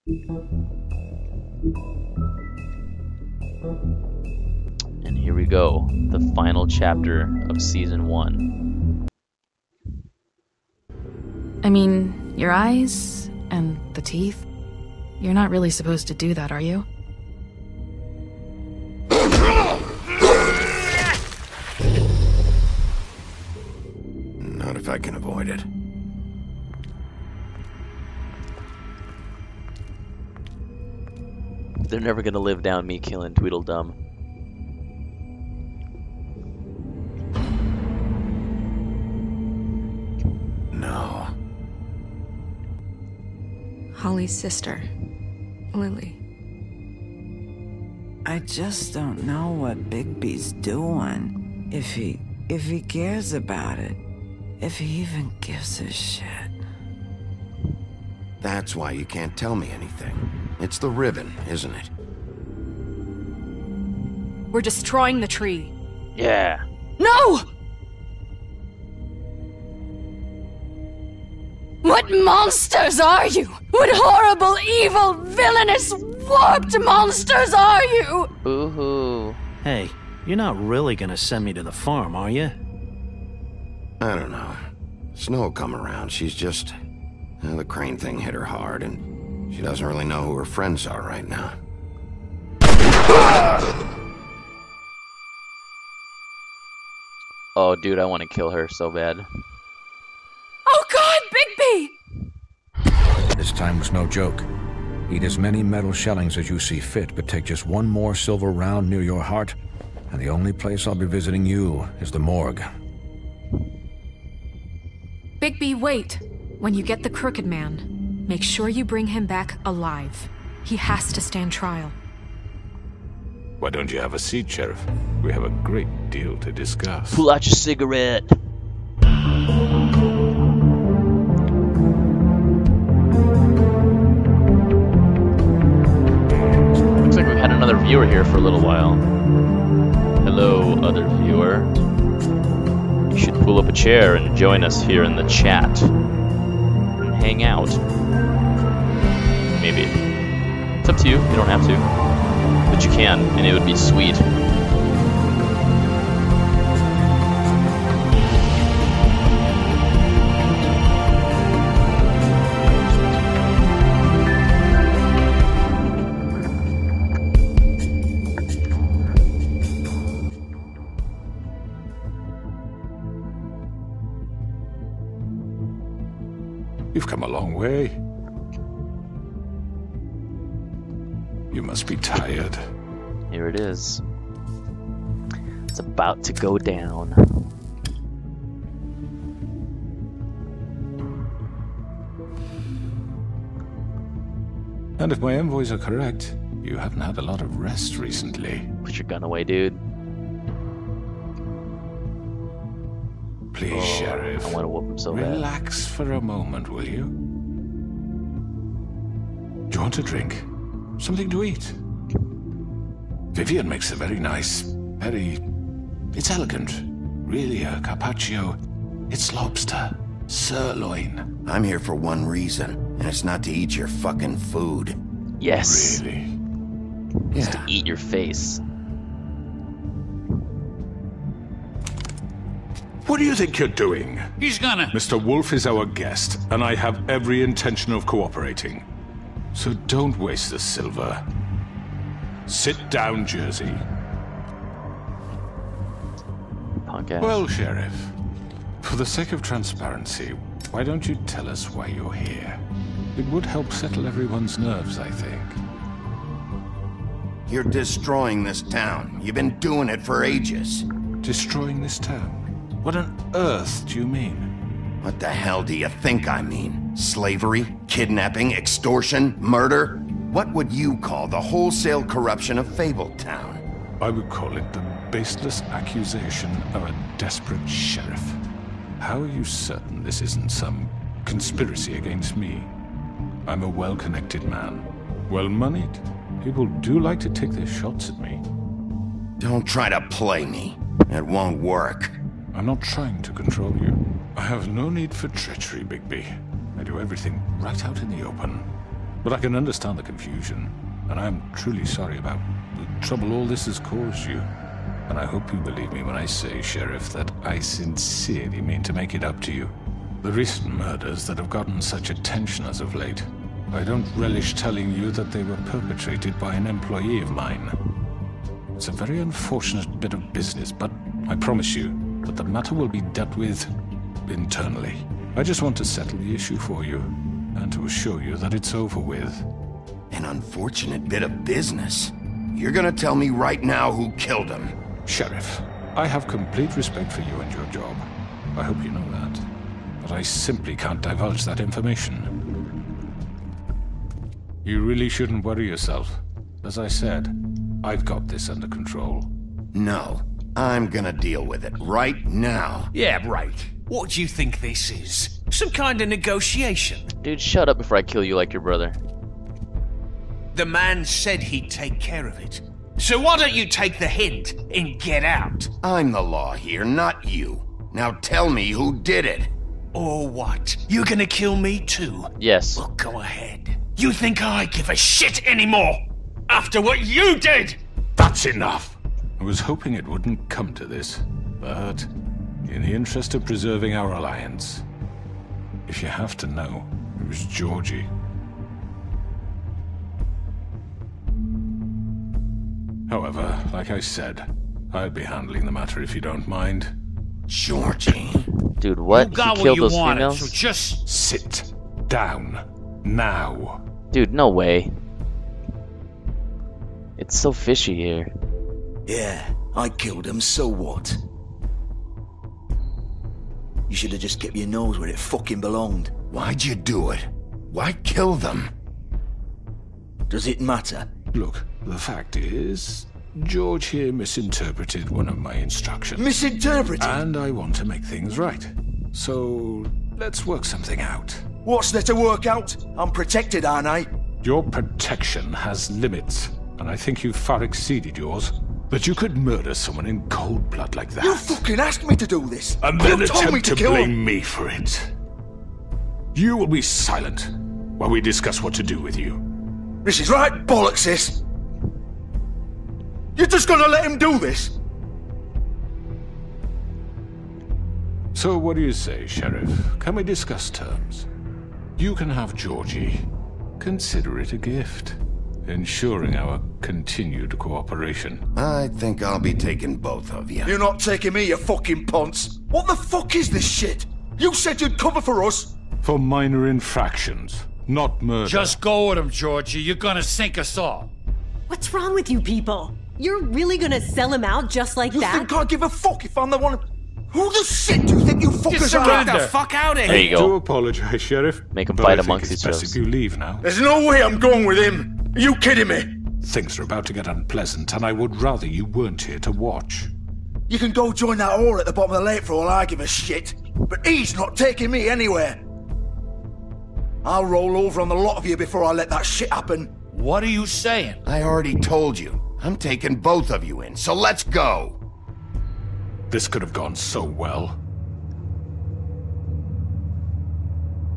And here we go, the final chapter of Season 1. I mean, your eyes and the teeth. You're not really supposed to do that, are you? Not if I can avoid it. They're never gonna live down me killing Tweedledum. No. Holly's sister, Lily. I just don't know what Bigby's doing. If he cares about it. If he even gives a shit. That's why you can't tell me anything. It's the ribbon, isn't it? We're destroying the tree. Yeah. No! What monsters are you? What horrible, evil, villainous, warped monsters are you? Boo-hoo. Hey, you're not really gonna send me to the farm, are you? I don't know. Snow will come around. She's just... the crane thing hit her hard, and she doesn't really know who her friends are right now. Oh, dude, I want to kill her so bad. Oh God, Bigby! This time was no joke. Eat as many metal shellings as you see fit, but take just one more silver round near your heart, and the only place I'll be visiting you is the morgue. Bigby, wait. When you get the Crooked Man, make sure you bring him back alive. He has to stand trial. Why don't you have a seat, Sheriff? We have a great deal to discuss. Pull out your cigarette. Looks like we've had another viewer here for a little while. Hello, other viewer. You should pull up a chair and join us here in the chat. And hang out. Maybe. It's up to you. You don't have to. But you can, and it would be sweet. You've come a long way. You must be tired. Here it is. It's about to go down. And if my envoys are correct, you haven't had a lot of rest recently. Put your gun away, dude. Please, Sheriff. I want to whoop him so bad. Relax for a moment, will you? Do you want a drink? Something to eat? Vivian makes a very nice, it's elegant. Really a carpaccio. It's lobster. Sirloin. I'm here for one reason, and it's not to eat your fucking food. Yes. Really? It's to eat your face. What do you think you're doing? He's gonna... Mr. Wolf is our guest, and I have every intention of cooperating. So don't waste the silver. Sit down, Jersey. Punk ass. Well, Sheriff, for the sake of transparency, why don't you tell us why you're here? It would help settle everyone's nerves, I think. You're destroying this town. You've been doing it for ages. Destroying this town? What on earth do you mean? What the hell do you think I mean? Slavery? Kidnapping? Extortion? Murder? What would you call the wholesale corruption of Fabletown? I would call it the baseless accusation of a desperate sheriff. How are you certain this isn't some conspiracy against me? I'm a well-connected man, well-moneyed. People do like to take their shots at me. Don't try to play me. It won't work. I'm not trying to control you. I have no need for treachery, Bigby. I do everything right out in the open. But I can understand the confusion, and I'm truly sorry about the trouble all this has caused you. And I hope you believe me when I say, Sheriff, that I sincerely mean to make it up to you. The recent murders that have gotten such attention as of late, I don't relish telling you that they were perpetrated by an employee of mine. It's a very unfortunate bit of business, but I promise you that the matter will be dealt with internally. I just want to settle the issue for you, and to assure you that it's over with. An unfortunate bit of business? You're gonna tell me right now who killed him? Sheriff, I have complete respect for you and your job. I hope you know that. But I simply can't divulge that information. You really shouldn't worry yourself. As I said, I've got this under control. No, I'm gonna deal with it right now. Yeah, right. What do you think this is? Some kind of negotiation? Dude, shut up before I kill you like your brother. The man said he'd take care of it. So why don't you take the hint and get out? I'm the law here, not you. Now tell me who did it. Or what? You gonna kill me too? Yes. Well, go ahead. You think I give a shit anymore? After what you did? That's enough! I was hoping it wouldn't come to this, but in the interest of preserving our alliance, if you have to know, it was Georgie. However, like I said, I'll be handling the matter if you don't mind. Georgie? Dude, what? You got He what killed you those wanted, females? so just Sit down. Now. Dude, no way. It's so fishy here. Yeah, I killed him, so what? You should have just kept your nose where it fucking belonged. Why'd you do it? Why kill them? Does it matter? Look, the fact is, George here misinterpreted one of my instructions. Misinterpreted? And I want to make things right. So, let's work something out. What's there to work out? I'm protected, aren't I? Your protection has limits, and I think you've far exceeded yours. But you could murder someone in cold blood like that. You fucking asked me to do this. And then you told me attempt to to kill blame him. me for it. You will be silent while we discuss what to do with you. This is right bollocks, sis. You're just gonna let him do this? So what do you say, Sheriff? Can we discuss terms? You can have Georgie. Consider it a gift, ensuring our continued cooperation. I think I'll be taking both of you. You're not taking me, you fucking ponce. What the fuck is this shit? You said you'd cover for us. For minor infractions, not murder. just go with him, Georgie. You're gonna sink us all. What's wrong with you people? You're really gonna sell him out just like You that? think I give a fuck if I'm the one? Who the shit do you think you fuckers are? Get the fuck out of here. There you I do go. apologize, Sheriff. Make 'em but fight I think amongst it's each best other. if you leave now. There's no way I'm going with him. Are you kidding me? Things are about to get unpleasant, and I would rather you weren't here to watch. You can go join that whore at the bottom of the lake for all I give a shit. But he's not taking me anywhere. I'll roll over on the lot of you before I let that shit happen. What are you saying? I already told you. I'm taking both of you in, so let's go. This could have gone so well.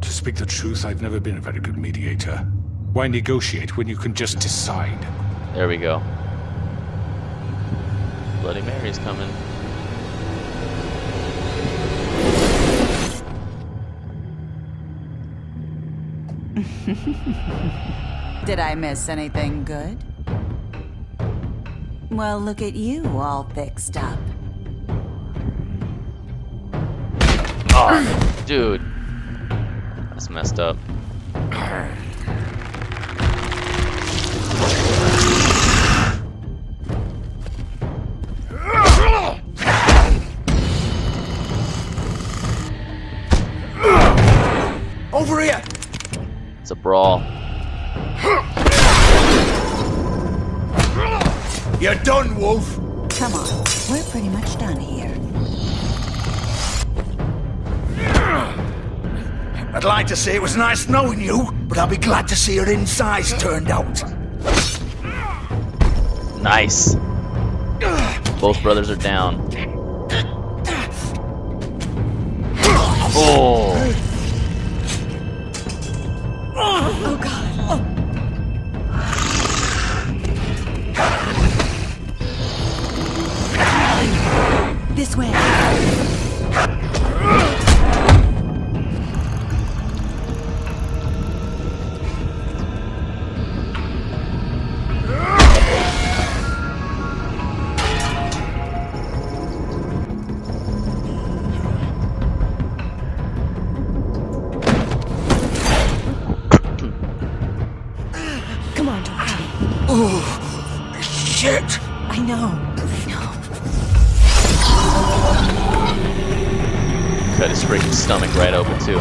To speak the truth, I've never been a very good mediator. Why negotiate when you can just decide? There we go. Bloody Mary's coming. Did I miss anything good? Well, look at you all fixed up. Oh, dude. That's messed up. Over here! It's a brawl. You're done, Wolf! Come on, we're pretty much done here. I'd like to say it was nice knowing you, but I'll be glad to see your insides turned out. Nice. Both brothers are down. Oh. Oh god. Oh, shit! I know. Cut his freaking stomach right open, too.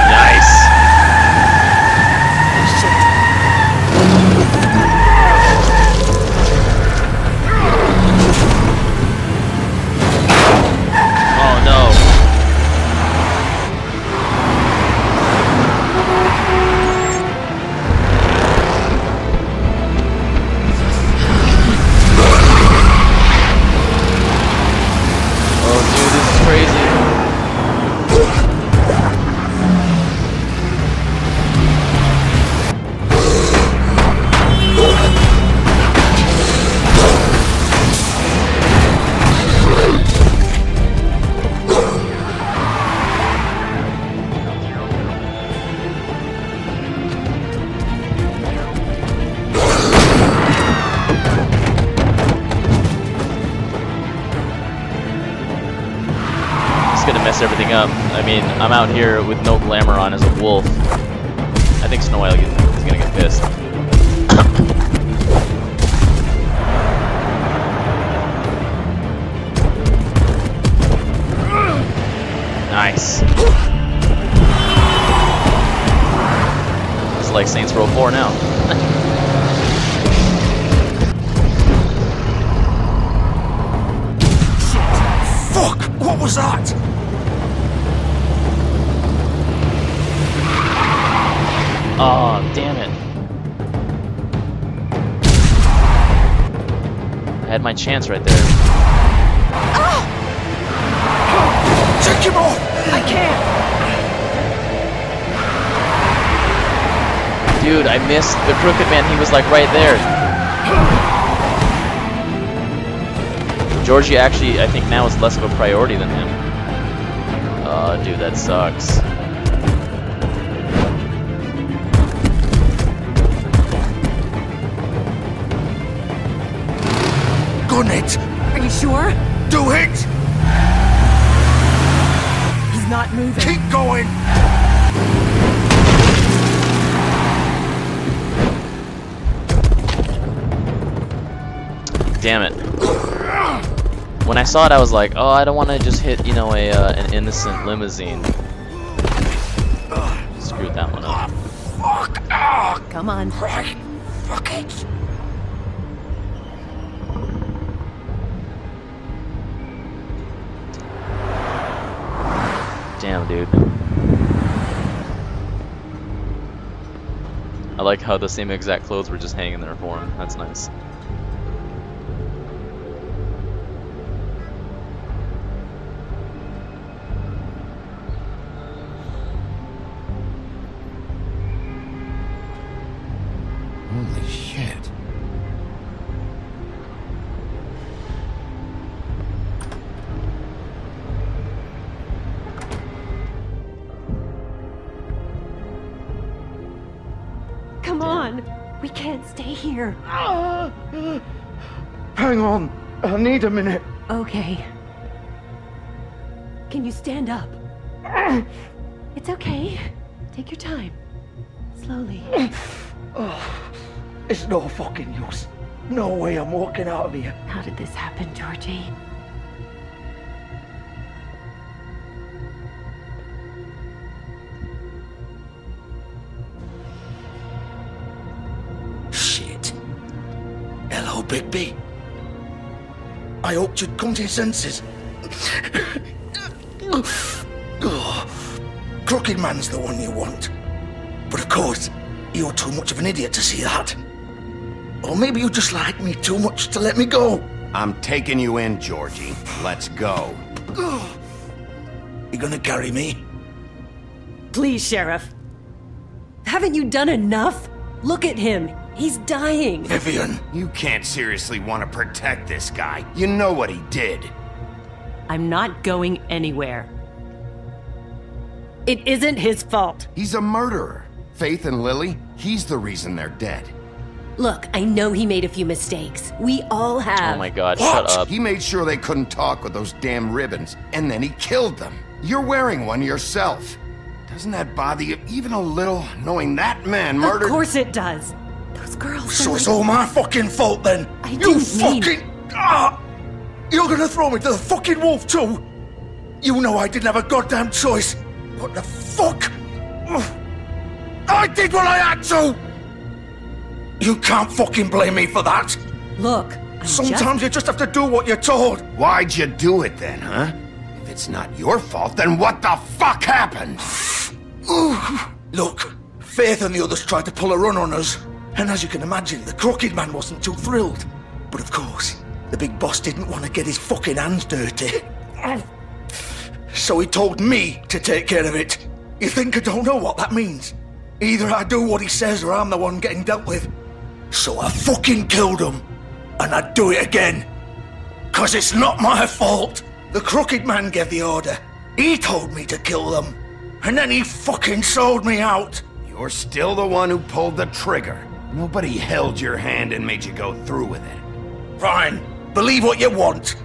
Nice! Oh no! Gonna mess everything up. I mean, I'm out here with no glamour on as a wolf. I think Snow White is gonna get pissed. Nice. It's like Saints Row 4 now. Fuck! What was that? Oh, damn it. I had my chance right there. Ah! Take him off! I can't! Dude, I missed the Crooked Man. He was like right there. Georgie actually, I think now is less of a priority than him. Oh, dude, that sucks. Gun it! Are you sure? Do it! He's not moving. Keep going! Damn it. When I saw it, I was like, oh, I don't want to just hit, you know, an innocent limousine. Screwed that one up. Fuck! Come on. Right. Fuck it! Damn, dude. I like how the same exact clothes were just hanging there for him. That's nice. Holy shit. Come on. We can't stay here. Hang on. I need a minute. Okay. Can you stand up? It's okay. Take your time. Slowly. It's no fucking use. No way I'm walking out of here. How did this happen, Georgie? Shit. Hello, Bigby. I hoped you'd come to your senses. Crooked Man's the one you want. But of course, you're too much of an idiot to see that. Or maybe you just like me too much to let me go. I'm taking you in, Georgie. Let's go. You gonna carry me? Please, Sheriff. Haven't you done enough? Look at him. He's dying. Vivian. You can't seriously want to protect this guy. You know what he did. I'm not going anywhere. It isn't his fault. He's a murderer. Faith and Lily, he's the reason they're dead. Look, I know he made a few mistakes. We all have. Oh my god, What? shut up. He made sure they couldn't talk with those damn ribbons, and then he killed them. You're wearing one yourself. Doesn't that bother you even a little, knowing that man murdered... Of course it does. Those girls... So it's all my fucking fault then? You fucking... You're gonna throw me to the fucking wolf too? You know I didn't have a goddamn choice. What the fuck? I did what I had to! You can't fucking blame me for that. Look, sometimes you just have to do what you're told. Why'd you do it then, huh? If it's not your fault, then what the fuck happened? Look, Faith and the others tried to pull a run on us. And as you can imagine, the Crooked Man wasn't too thrilled. But of course, the big boss didn't want to get his fucking hands dirty. So he told me to take care of it. You think I don't know what that means? Either I do what he says or I'm the one getting dealt with. So I fucking killed him. And I'd do it again. 'Cause it's not my fault. The Crooked Man gave the order. He told me to kill them. And then he fucking sold me out. You're still the one who pulled the trigger. Nobody held your hand and made you go through with it. Fine. Believe what you want.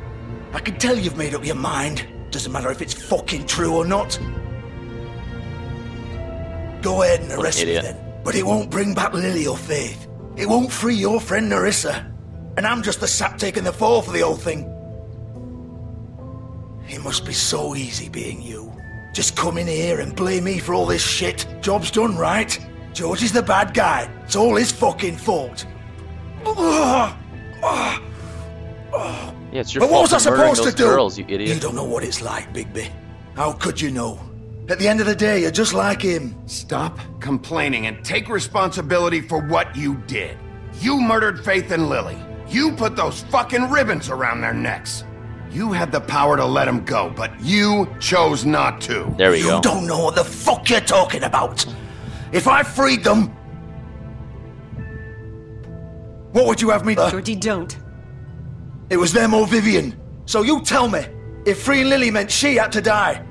I can tell you've made up your mind. Doesn't matter if it's fucking true or not. Go ahead and arrest me then. But it won't bring back Lily or Faith. It won't free your friend Nerissa. And I'm just the sap taking the fall for the whole thing. It must be so easy being you. Just come in here and blame me for all this shit. Job's done, right? George is the bad guy. It's all his fucking fault. Yeah, it's your But what fault was I for murdering supposed to those do? girls, you idiot. You don't know what it's like, Bigby. How could you know? At the end of the day, you're just like him. Stop complaining and take responsibility for what you did. You murdered Faith and Lily. You put those fucking ribbons around their necks. You had the power to let them go, but you chose not to. There we go. You don't know what the fuck you're talking about. If I freed them... What would you have me do? Georgie, don't. It was them or Vivian. So you tell me, if freeing Lily meant she had to die.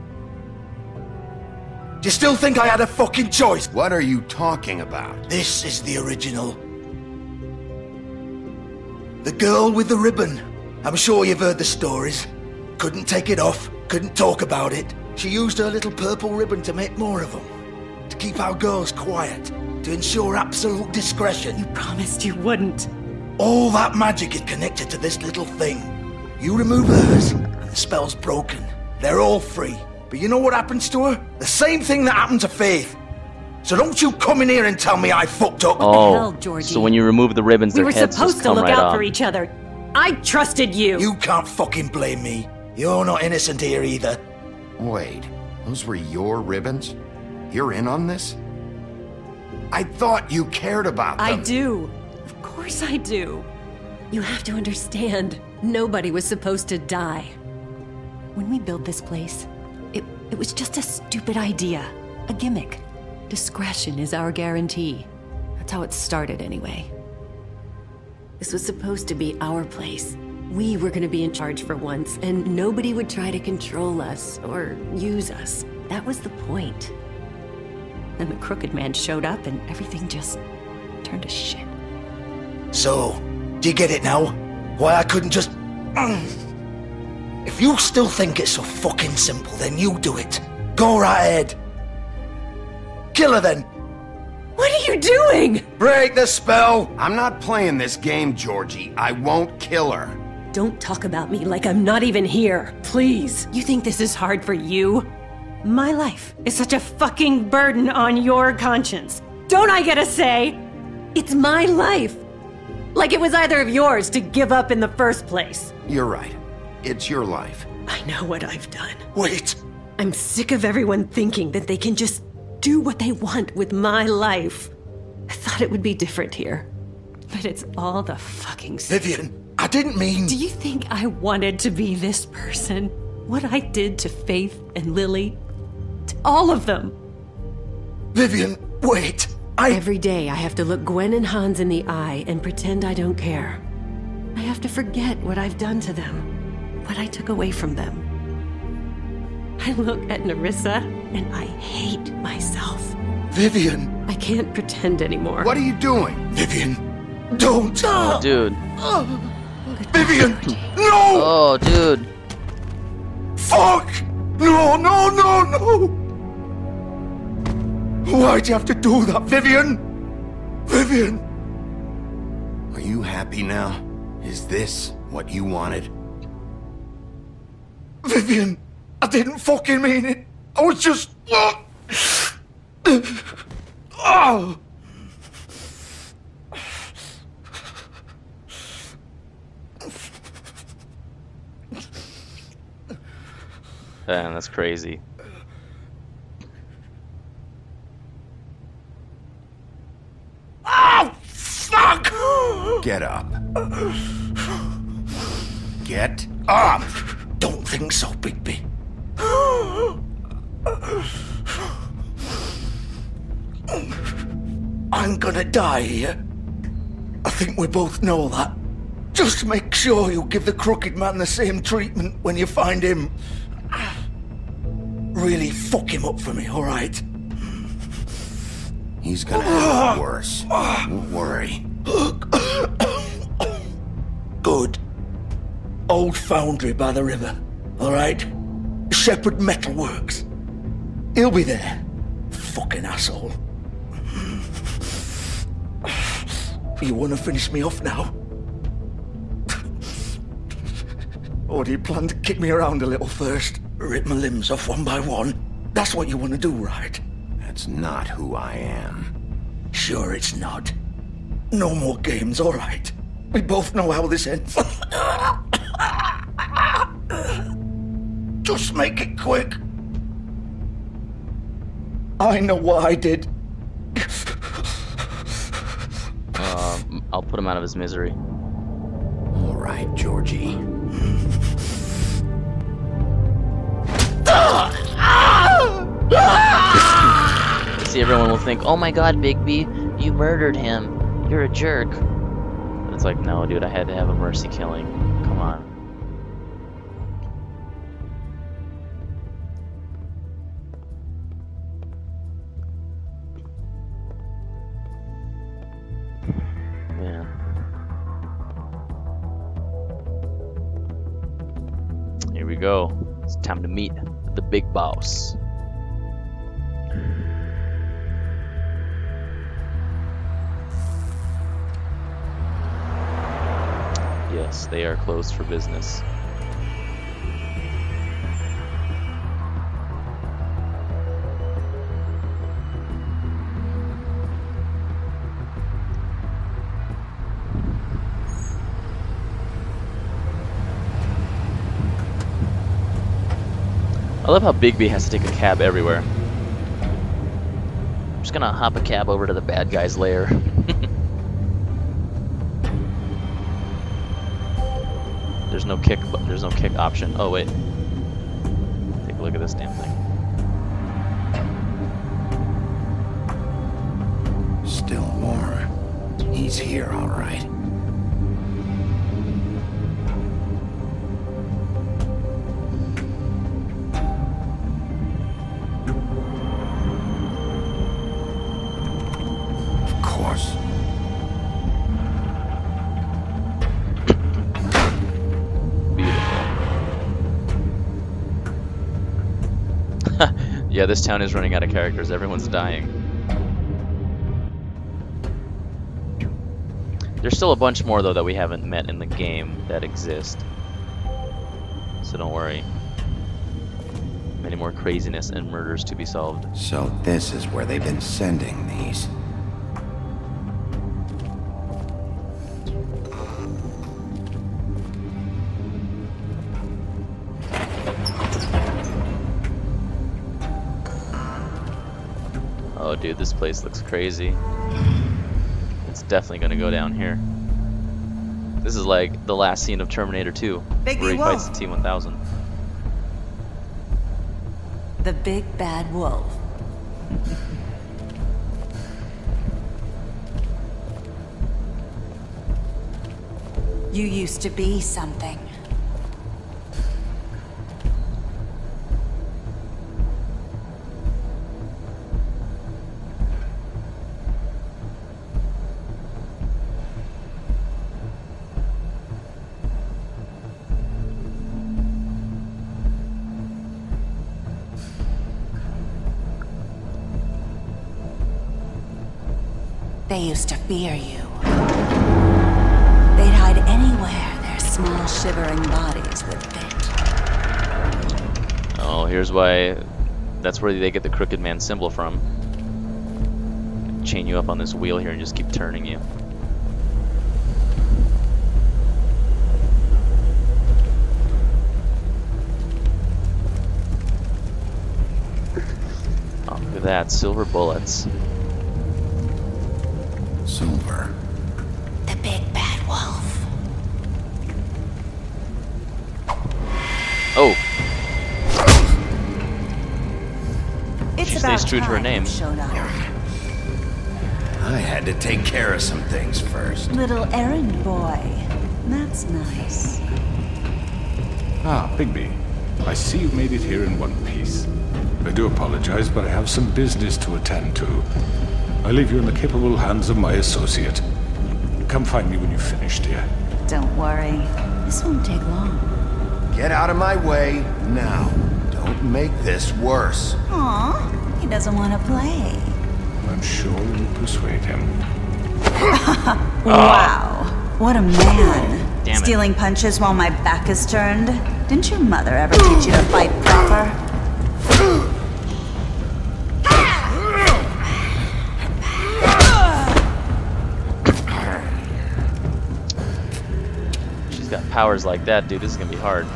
Do you still think I had a fucking choice? What are you talking about? This is the original. The girl with the ribbon. I'm sure you've heard the stories. Couldn't take it off, couldn't talk about it. She used her little purple ribbon to make more of them. To keep our girls quiet. To ensure absolute discretion. You promised you wouldn't. All that magic is connected to this little thing. You remove hers, and the spell's broken. They're all free. But you know what happens to her? The same thing that happened to Faith. So don't you come in here and tell me I fucked up. Oh, what the hell, Georgie? So when you remove the ribbons, We their were heads supposed just to come look right out off. for each other. I trusted you. You can't fucking blame me. You're not innocent here either. Wait, those were your ribbons? You're in on this? I thought you cared about them. I do. Of course I do. You have to understand, nobody was supposed to die. When we built this place, it was just a stupid idea. A gimmick. Discretion is our guarantee. That's how it started anyway. This was supposed to be our place. We were gonna be in charge for once, and nobody would try to control us or use us. That was the point. Then the Crooked Man showed up and everything just turned to shit. So, do you get it now? Why I couldn't just... If you still think it's so fucking simple, then you do it. Go right ahead. Kill her then. What are you doing? Break the spell. I'm not playing this game, Georgie. I won't kill her. Don't talk about me like I'm not even here. Please. You think this is hard for you? My life is such a fucking burden on your conscience. Don't I get a say? It's my life. Like it was either of yours to give up in the first place. You're right. It's your life. I know what I've done. Wait. I'm sick of everyone thinking that they can just do what they want with my life. I thought it would be different here. But it's all the fucking stuff. Vivian, I didn't mean... Do you think I wanted to be this person? What I did to Faith and Lily? To all of them? Vivian, wait. Every day I have to look Gwen and Hans in the eye and pretend I don't care. I have to forget what I've done to them. What I took away from them. I look at Nerissa and I hate myself. Vivian. I can't pretend anymore. What are you doing? Vivian, don't. Oh, dude. Vivian, no! Oh, dude. Fuck! No, no, no, no! Why'd you have to do that, Vivian? Vivian! Are you happy now? Is this what you wanted? Vivian, I didn't fucking mean it. I was just... Oh! Man, that's crazy. Oh, fuck! Get up. Get up! Don't think so, Bigby. I'm gonna die here. I think we both know that. Just make sure you give the crooked man the same treatment when you find him. Really fuck him up for me, alright? He's gonna have it worse. Don't worry. Good. Old foundry by the river, alright? Shepherd Metalworks. He'll be there. Fucking asshole. You wanna finish me off now? Or do you plan to kick me around a little first? Rip my limbs off one by one? That's what you wanna do, right? That's not who I am. Sure it's not. No more games, alright? We both know how this ends. Just make it quick. I know what I did. I'll put him out of his misery. All right, Georgie. See, everyone will think, "Oh my God, Bigby, you murdered him. You're a jerk." But it's like, no, dude, I had to have a mercy killing. Come on. Man. Here we go. It's time to meet the big boss. Yes, they are closed for business. I love how Bigby has to take a cab everywhere. I'm just gonna hop a cab over to the bad guy's lair. There's no kick option. Oh wait. Take a look at this damn thing. Still warm. He's here, all right. Of course. Yeah, this town is running out of characters. Everyone's dying. There's still a bunch more, though, that we haven't met in the game that exist. So don't worry. Many more craziness and murders to be solved. So this is where they've been sending these. Oh, dude, this place looks crazy. It's definitely gonna go down here. This is like the last scene of Terminator 2, where he fights the T-1000. The big bad wolf. You used to be something. They used to fear you. They'd hide anywhere their small, shivering bodies would fit. Oh, here's why. That's where they get the Crooked Man symbol from. Chain you up on this wheel here and just keep turning you. Oh, look at that. Silver bullets. Silver. The big bad wolf. Oh! It's She about stays true to her time name. you showed up. I had to take care of some things first. Little errand boy. That's nice. Ah, Bigby. I see you made it here in one piece. I do apologize, but I have some business to attend to. I leave you in the capable hands of my associate. Come find me when you've finished, dear. Don't worry. This won't take long. Get out of my way now. Don't make this worse. Aw, he doesn't want to play. I'm sure you'll persuade him. Wow. What a man. Damn it. Stealing punches while my back is turned? Didn't your mother ever teach you to fight proper? She's got powers like that, dude. This is gonna be hard.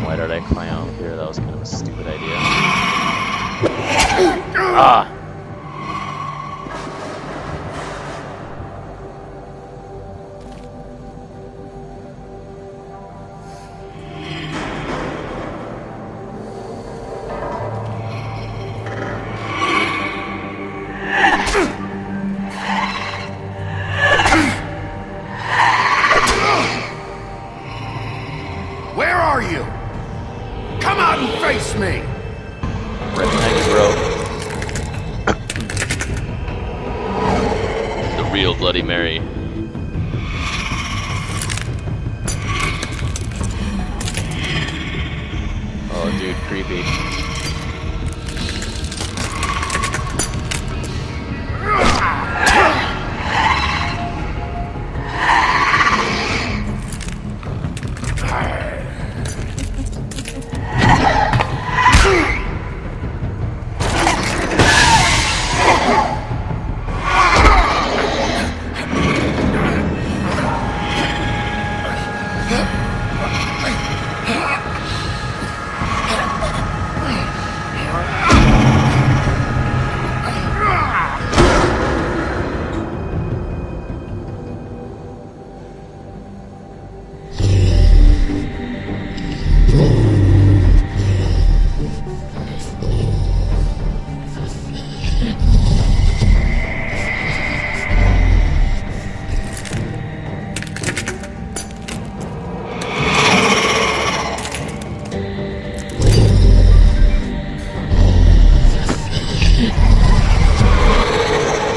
Why did I climb up here? That was kind of a stupid idea. Ah! Where are you? Come out and face me! Right behind you, bro. The real Bloody Mary. Oh, dude, creepy.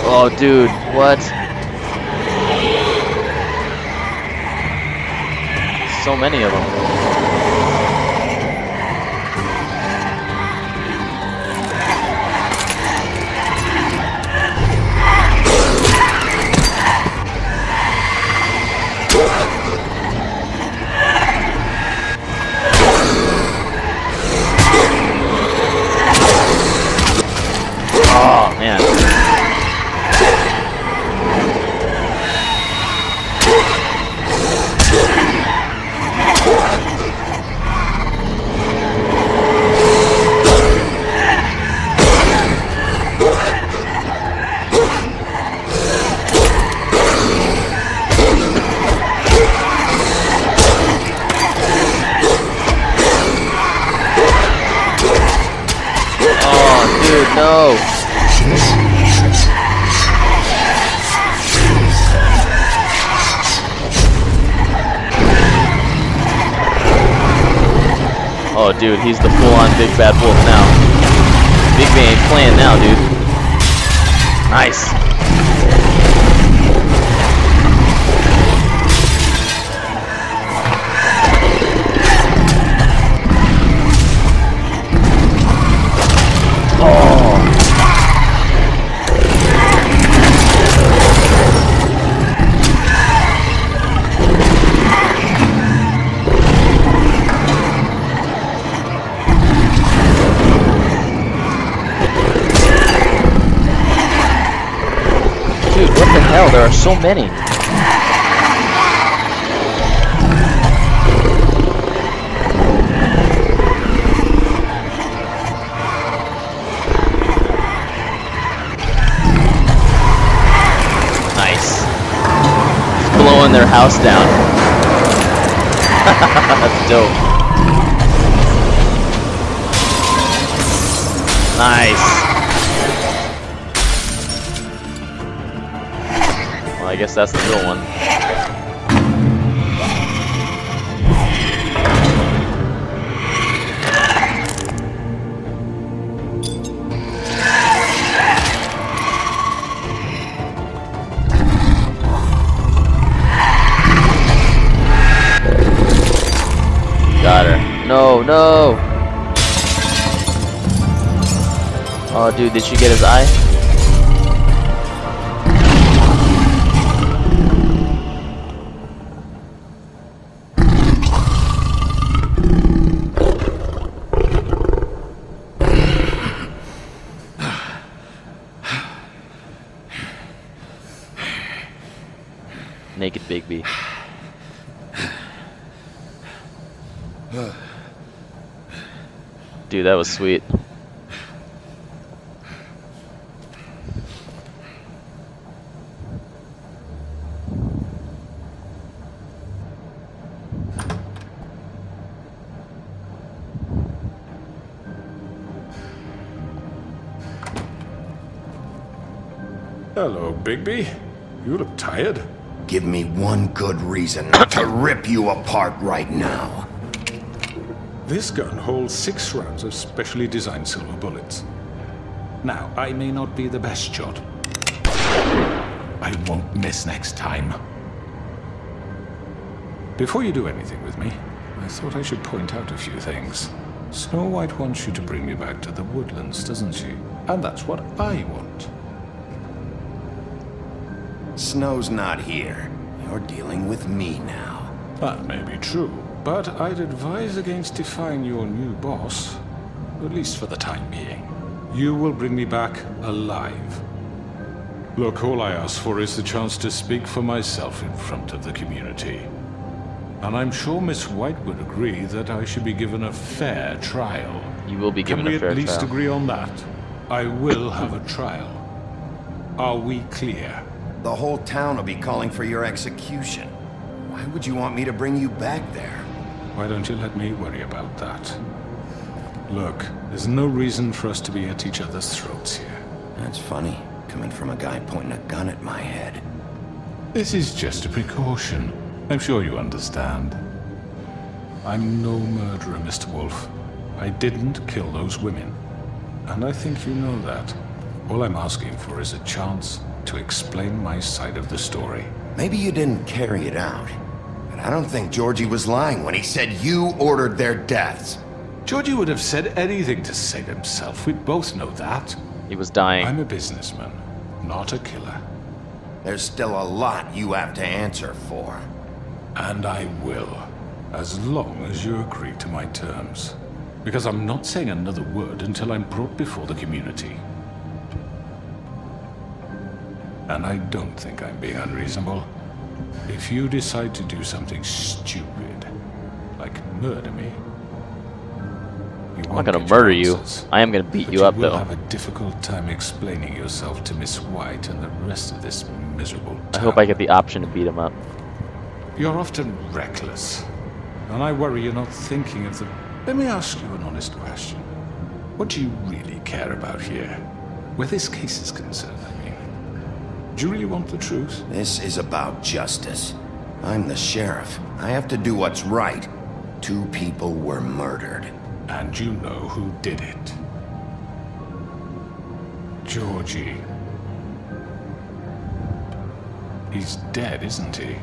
Oh, dude, what? So many of them. Oh, man. no! Oh, dude, he's the full-on big bad wolf now. Big B ain't playing now, dude. Nice. Dude, what the hell? There are so many. Nice. Just blowing their house down. That's dope. Nice. I guess that's the real one. Got her. No, no! Oh, dude, did she get his eye? Naked Bigby. Dude, that was sweet. Hello, Bigby. You look tired. Give me one good reason to rip you apart right now. This gun holds 6 rounds of specially designed silver bullets. Now, I may not be the best shot. I won't miss next time. Before you do anything with me, I thought I should point out a few things. Snow White wants you to bring me back to the woodlands, doesn't she? And that's what I want. Snow's not here. You're dealing with me now. That may be true, but I'd advise against defying your new boss, at least for the time being. You will bring me back alive. Look, all I ask for is the chance to speak for myself in front of the community. And I'm sure Miss White would agree that I should be given a fair trial. You will be given a fair trial. Can we at least agree on that? I will have a trial. Are we clear? The whole town will be calling for your execution. Why would you want me to bring you back there? Why don't you let me worry about that? Look, there's no reason for us to be at each other's throats here. That's funny, coming from a guy pointing a gun at my head. This is just a precaution. I'm sure you understand. I'm no murderer, Mr. Wolf. I didn't kill those women. And I think you know that. All I'm asking for is a chance to explain my side of the story. Maybe you didn't carry it out, but I don't think Georgie was lying when he said you ordered their deaths. Georgie would have said anything to save himself. We both know that. He was dying. I'm a businessman, not a killer. There's still a lot you have to answer for. And I will, as long as you agree to my terms. Because I'm not saying another word until I'm brought before the community. And I don't think I'm being unreasonable. If you decide to do something stupid, like murder me, I'm not gonna murder you. I am gonna beat you up, though. You will have a difficult time explaining yourself to Miss White and the rest of this miserable town. I hope I get the option to beat him up. You're often reckless, and I worry you're not thinking of the... Let me ask you an honest question. What do you really care about here? Where this case is concerned, I mean. Do you really want the truth? This is about justice. I'm the sheriff. I have to do what's right. 2 people were murdered. And you know who did it. Georgie. He's dead, isn't he?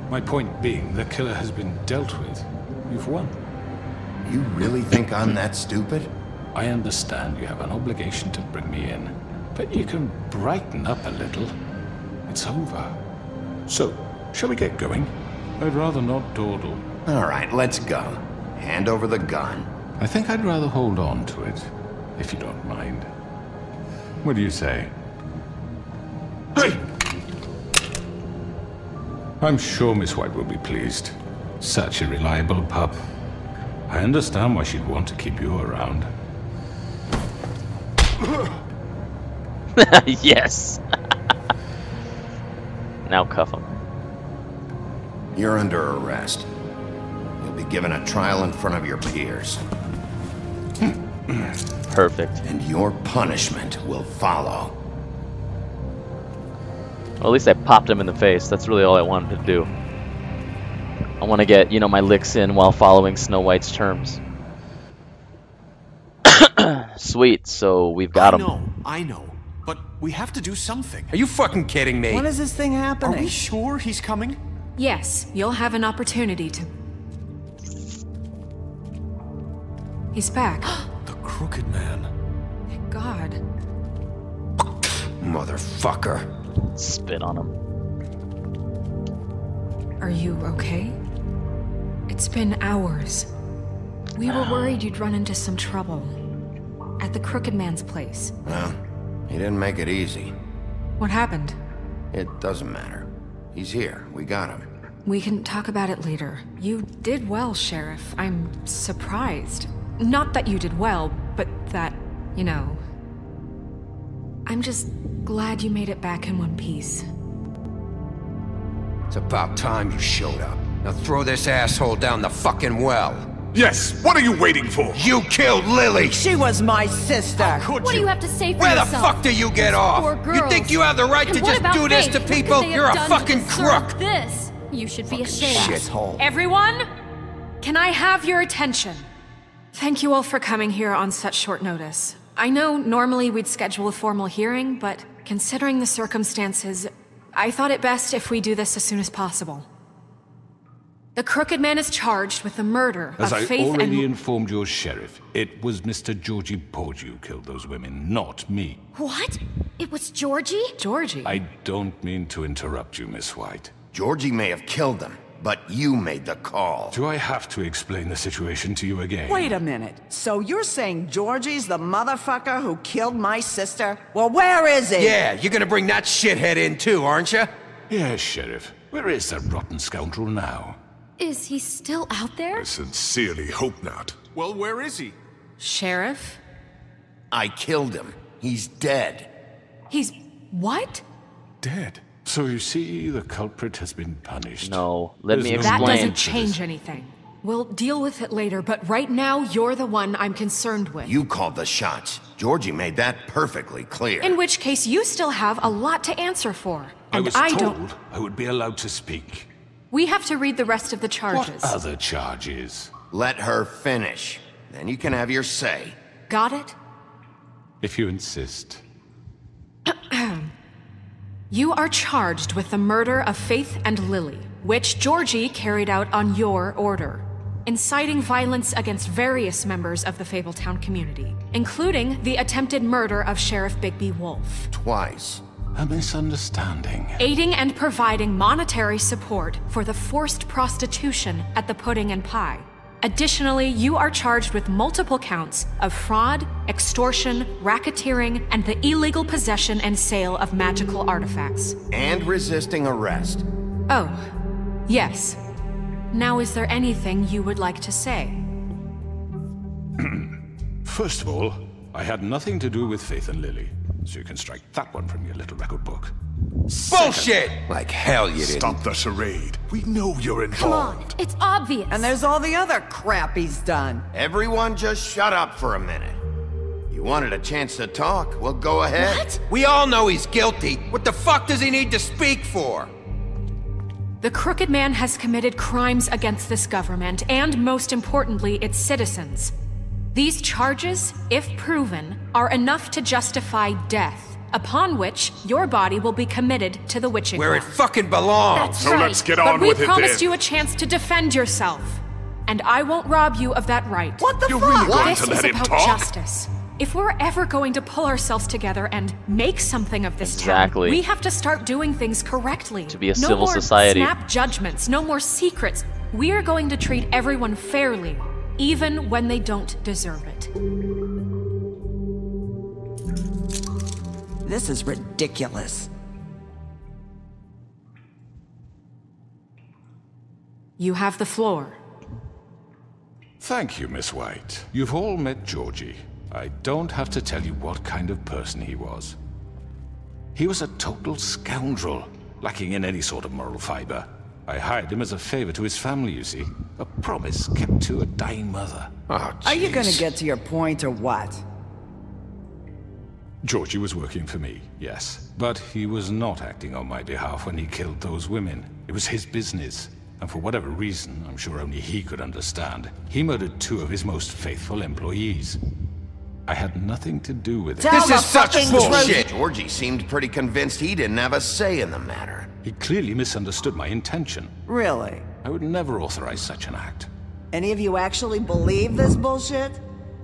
My point being, the killer has been dealt with. You've won. You really think I'm that stupid? I understand you have an obligation to bring me in, but you can brighten up a little. It's over. So, shall we get going? I'd rather not dawdle. All right, let's go. Hand over the gun. I think I'd rather hold on to it, if you don't mind. What do you say? Hey! I'm sure Miss White will be pleased. Such a reliable pup. I understand why she'd want to keep you around. Yes. Now cuff him. You're under arrest. You'll be given a trial in front of your peers. Perfect. And your punishment will follow. Well, at least I popped him in the face. That's really all I wanted to do. I want to get, you know, my licks in while following Snow White's terms. Sweet, so we've got him. I know. But we have to do something. Are you fucking kidding me? When is this thing happening? Are we sure he's coming? Yes, you'll have an opportunity to... He's back. The Crooked Man. Thank God. Motherfucker. Spit on him. Are you okay? It's been hours. We were worried you'd run into some trouble. At the Crooked Man's place. Well, he didn't make it easy. What happened? It doesn't matter. He's here. We got him. We can talk about it later. You did well, Sheriff. I'm surprised. Not that you did well, but that, you know... I'm just glad you made it back in one piece. It's about time you showed up. Now throw this asshole down the fucking well. Yes, what are you waiting for? You killed Lily! She was my sister! What do you have to say for Where yourself? the fuck do you get off? You think you have the right to just do this to people? You're a fucking crook! This? You should be ashamed. Shithole. Everyone, can I have your attention? Thank you all for coming here on such short notice. I know normally we'd schedule a formal hearing, but considering the circumstances, I thought it best if we do this as soon as possible. The Crooked Man is charged with the murder As of I Faith already and... informed your sheriff, it was Mr. Georgie Porge who killed those women, not me. What? It was Georgie? Georgie? I don't mean to interrupt you, Miss White. Georgie may have killed them, but you made the call. Do I have to explain the situation to you again? Wait a minute. So you're saying Georgie's the motherfucker who killed my sister? Well, where is he? Yeah, you're gonna bring that shithead in too, aren't you? Yes, Sheriff. Where is that rotten scoundrel now? Is he still out there? I sincerely hope not. Well, where is he? Sheriff? I killed him. He's dead. He's... what? Dead. So you see, the culprit has been punished. No, let me That explain. doesn't change anything. We'll deal with it later, but right now, you're the one I'm concerned with. You called the shots. Georgie made that perfectly clear. In which case, you still have a lot to answer for. I And was told I would be allowed to speak. We have to read the rest of the charges. What other charges? Let her finish. Then you can have your say. Got it? If you insist. You are charged with the murder of Faith and Lily, which Georgie carried out on your order, inciting violence against various members of the Fabletown community, including the attempted murder of Sheriff Bigby Wolf. Twice. A misunderstanding. Aiding and providing monetary support for the forced prostitution at the Pudding and Pie. Additionally, you are charged with multiple counts of fraud, extortion, racketeering, and the illegal possession and sale of magical artifacts. And resisting arrest. Oh, yes. Now, is there anything you would like to say? First of all, I had nothing to do with Faith and Lily, so you can strike that one from your little record book. Bullshit! Like hell you didn't. Stop the charade. We know you're Come involved. on, it's obvious. And there's all the other crap he's done. Everyone just shut up for a minute. You wanted a chance to talk, well, go ahead. What? We all know he's guilty. What the fuck does he need to speak for? The Crooked Man has committed crimes against this government, and most importantly, its citizens. These charges, if proven, are enough to justify death, upon which your body will be committed to the witching Where it well. fucking belongs. That's so right. let's get on with it But we promised then. you a chance to defend yourself, and I won't rob you of that right. What the You're fuck? really going This to is let him about talk? justice. If we're ever going to pull ourselves together and make something of this Exactly. town, we have to start doing things correctly. To be a no civil more society. snap judgments, no more secrets. We are going to treat everyone fairly, even when they don't deserve it. This is ridiculous. You have the floor. Thank you, Miss White. You've all met Georgie. I don't have to tell you what kind of person he was. He was a total scoundrel, lacking in any sort of moral fiber. I hired him as a favor to his family, you see. A promise kept to a dying mother. Oh, Are you jeez. gonna get to your point or what? Georgie was working for me, yes. But he was not acting on my behalf when he killed those women. It was his business. And for whatever reason, I'm sure only he could understand, he murdered 2 of his most faithful employees. I had nothing to do with it. This is such bullshit! Georgie seemed pretty convinced he didn't have a say in the matter. He clearly misunderstood my intention. Really? I would never authorize such an act. Any of you actually believe this bullshit?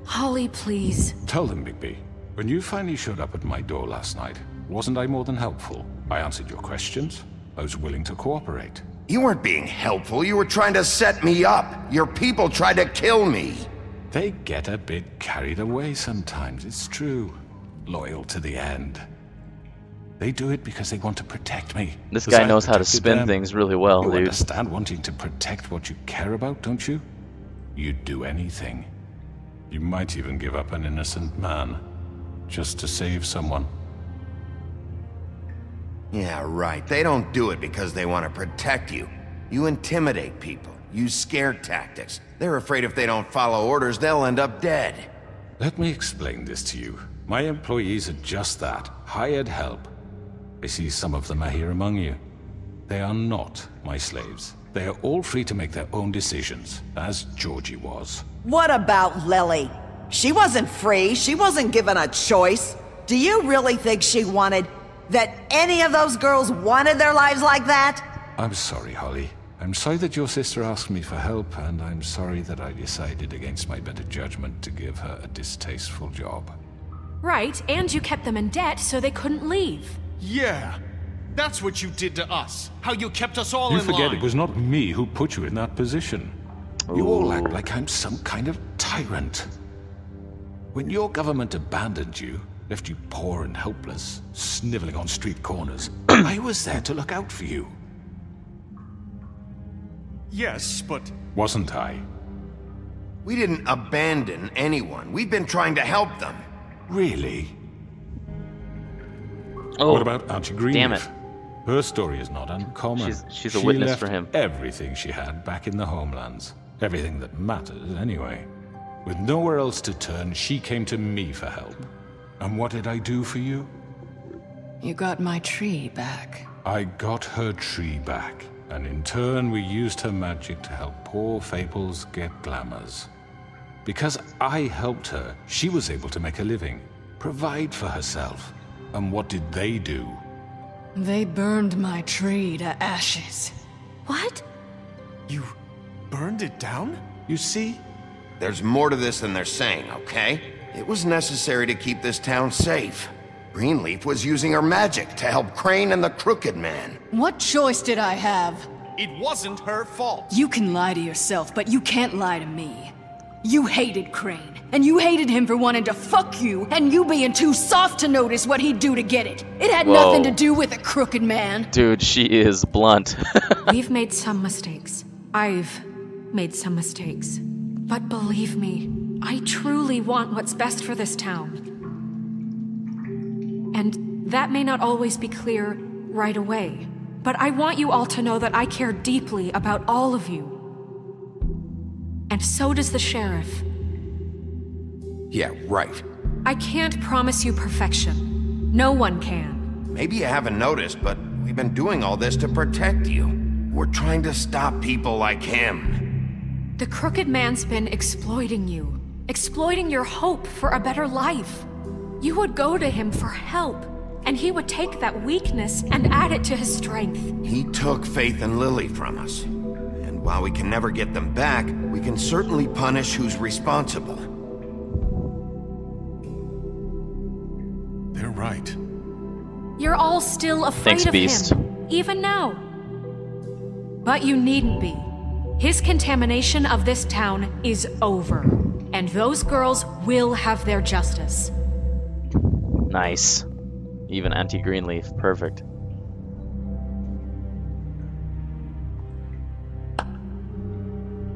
Holly, please. Tell them, Bigby. When you finally showed up at my door last night, wasn't I more than helpful? I answered your questions. I was willing to cooperate. You weren't being helpful, you were trying to set me up. Your people tried to kill me. They get a bit carried away sometimes, it's true. Loyal to the end. They do it because they want to protect me. This Because guy I knows how to protected spin them. things really well, You dude. understand wanting to protect what you care about, don't you? You'd do anything. You might even give up an innocent man, just to save someone. Yeah, right. They don't do it because they want to protect you. You intimidate people, use scare tactics. They're afraid if they don't follow orders, they'll end up dead. Let me explain this to you. My employees are just that, hired help. I see some of them are here among you. They are not my slaves. They are all free to make their own decisions, as Georgie was. What about Lily? She wasn't free. She wasn't given a choice. Do you really think she wanted... that any of those girls wanted their lives like that? I'm sorry, Holly. I'm sorry that your sister asked me for help, and I'm sorry that I decided against my better judgment to give her a distasteful job. Right, and you kept them in debt so they couldn't leave. Yeah. That's what you did to us. How you kept us all You in forget line. it was not me who put you in that position. You all act like I'm some kind of tyrant. When your government abandoned you, left you poor and helpless, sniveling on street corners, I was there to look out for you. Yes, but... Wasn't I? We didn't abandon anyone. We've been trying to help them. Really? Oh, what about Auntie Greenleaf? damn it. Her story is not uncommon. She's a witness left for him. Everything she had back in the homelands. Everything that mattered, anyway. With nowhere else to turn, she came to me for help. And what did I do for you? You got my tree back. I got her tree back. And in turn, we used her magic to help poor Fables get glamours. Because I helped her, she was able to make a living, provide for herself. And what did they do? They burned my tree to ashes. What? You burned it down? You see? There's more to this than they're saying, okay? It was necessary to keep this town safe. Greenleaf was using her magic to help Crane and the Crooked Man. What choice did I have? It wasn't her fault. You can lie to yourself, but you can't lie to me. You hated Crane, and you hated him for wanting to fuck you, and you being too soft to notice what he'd do to get it. It had nothing to do with a crooked man. Dude, she is blunt. We've made some mistakes. I've made some mistakes. But believe me, I truly want what's best for this town. And that may not always be clear right away. But I want you all to know that I care deeply about all of you. And so does the sheriff. Yeah, right. I can't promise you perfection. No one can. Maybe you haven't noticed, but we've been doing all this to protect you. We're trying to stop people like him. The Crooked Man's been exploiting you. Exploiting your hope for a better life. You would go to him for help, and he would take that weakness and add it to his strength. He took Faith and Lily from us. And while we can never get them back, we can certainly punish who's responsible. They're right. You're all still afraid of Beast. him, even now. But you needn't be. His contamination of this town is over, and those girls will have their justice. Nice. Even anti-Greenleaf. Perfect.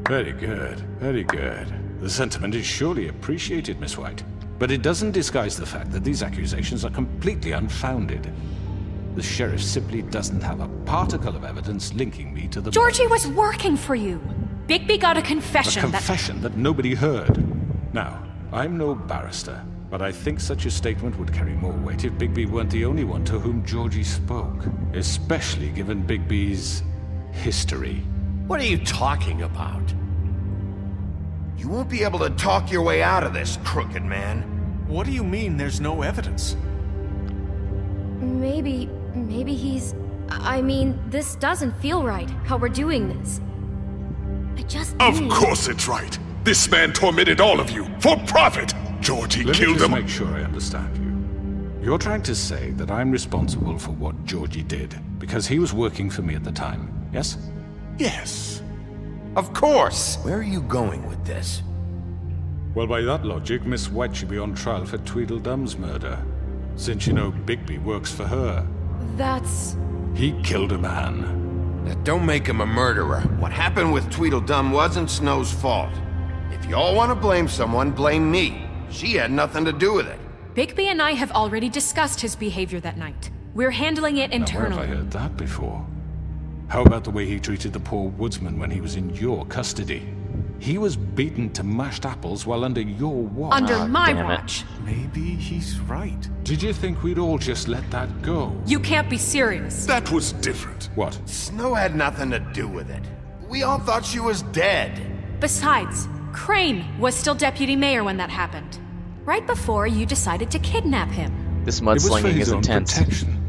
Very good, very good. The sentiment is surely appreciated, Miss White. But it doesn't disguise the fact that these accusations are completely unfounded. The sheriff simply doesn't have a particle of evidence linking me to the... Georgie was working for you. Bigby got a confession. A confession that nobody heard. Now, I'm no barrister, but I think such a statement would carry more weight if Bigby weren't the only one to whom Georgie spoke. Especially given Bigby's history. What are you talking about? You won't be able to talk your way out of this, Crooked Man. What do you mean there's no evidence? Maybe he's... I mean, this doesn't feel right, how we're doing this. I just Of course it's right. This man tormented all of you, for profit! Georgie killed Let them. me just make sure I understand you. You're trying to say that I'm responsible for what Georgie did, because he was working for me at the time, yes? Yes. Of course! Where are you going with this? Well, by that logic, Miss White should be on trial for Tweedledum's murder. Since you know Bigby works for her. That's... He killed a man. That don't make him a murderer. What happened with Tweedledum wasn't Snow's fault. If you all want to blame someone, blame me. She had nothing to do with it. Bigby and I have already discussed his behavior that night. We're handling it internally. Now, where have I heard that before? How about the way he treated the poor woodsman when he was in your custody? He was beaten to mashed apples while under your watch. Under my watch. Maybe he's right. Did you think we'd all just let that go? You can't be serious. That was different. What? Snow had nothing to do with it. We all thought she was dead. Besides, Crane was still deputy mayor when that happened. Right before you decided to kidnap him. This mudslinging is intense. Protection.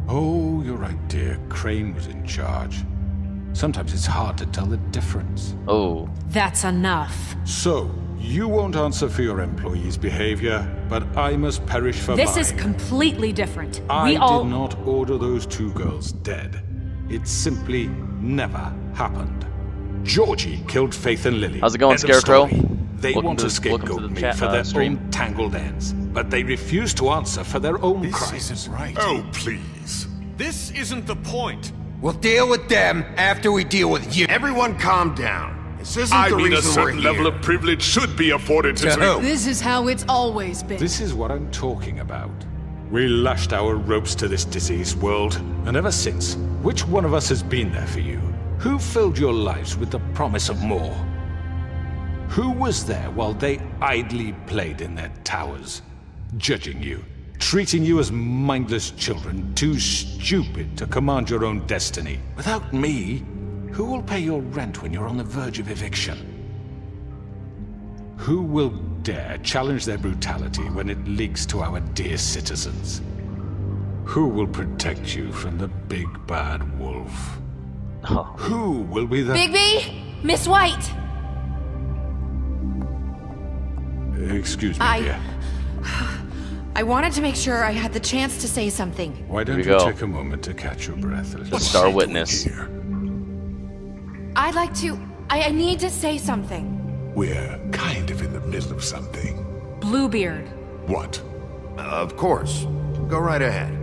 Oh, you're right, dear. Crane was in charge. Sometimes it's hard to tell the difference. Oh. That's enough. So, you won't answer for your employees' behavior, but I must perish for mine. This is completely different. I did not order those two girls dead. It simply never happened. Georgie killed Faith and Lily. How's it going, End of Scarecrow? story. They Welcome want to scapegoat me for their own tangled ends, but they refuse to answer for their own crimes. This isn't right. Oh, please. This isn't the point. We'll deal with them after we deal with you. Everyone calm down. This isn't I the mean, a reason we're certain here. level of privilege should be afforded to who? This is how it's always been. This is what I'm talking about. We lashed our ropes to this diseased world, and ever since, which one of us has been there for you? Who filled your lives with the promise of more? Who was there while they idly played in their towers, judging you, treating you as mindless children, too stupid to command your own destiny? Without me, who will pay your rent when you're on the verge of eviction? Who will dare challenge their brutality when it leaks to our dear citizens? Who will protect you from the big bad wolf? Oh. Who will be the... Bigby! Miss White! Excuse me, dear. I wanted to make sure I had the chance to say something. Why don't you take a moment to catch your breath? The star witness. I'd like to... I need to say something. We're kind of in the middle of something. Bluebeard. What? Of course. Go right ahead.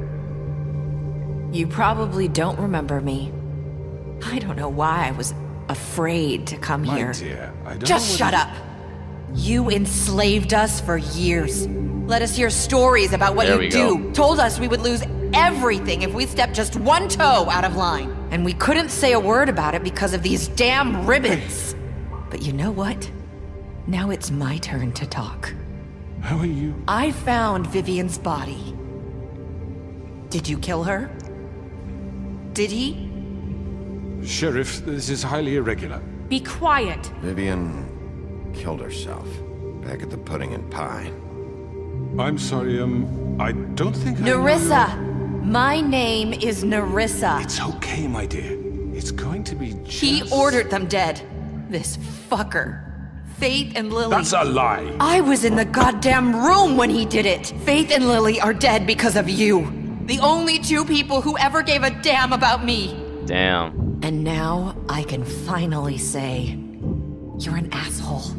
You probably don't remember me. I don't know why I was afraid to come My here. dear, I don't Just shut up. You enslaved us for years. Let us hear stories about what you do. Told us we would lose everything if we stepped just one toe out of line. And we couldn't say a word about it because of these damn ribbons. But you know what? Now it's my turn to talk. How are you? I found Vivian's body. Did you kill her? Did he? Sheriff, this is highly irregular. Be quiet. Vivian killed herself back at the Pudding and Pie. I'm sorry, I don't think Nerissa! My name is Nerissa. It's okay, my dear. It's going to be just... He ordered them dead. This fucker. Faith and Lily... That's a lie! I was in the goddamn room when he did it! Faith and Lily are dead because of you. The only two people who ever gave a damn about me. Damn. And now I can finally say, you're an asshole.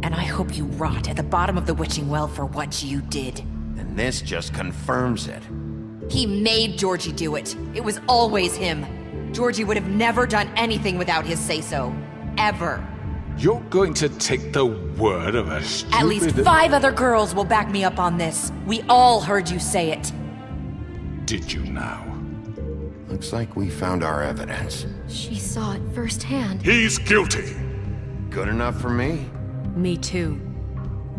And I hope you rot at the bottom of the witching well for what you did. And this just confirms it. He made Georgie do it. It was always him. Georgie would have never done anything without his say-so. Ever. You're going to take the word of a stupid... At least 5 other girls will back me up on this. We all heard you say it. Did you now? Looks like we found our evidence. She saw it firsthand. He's guilty. Good enough for me. Me too.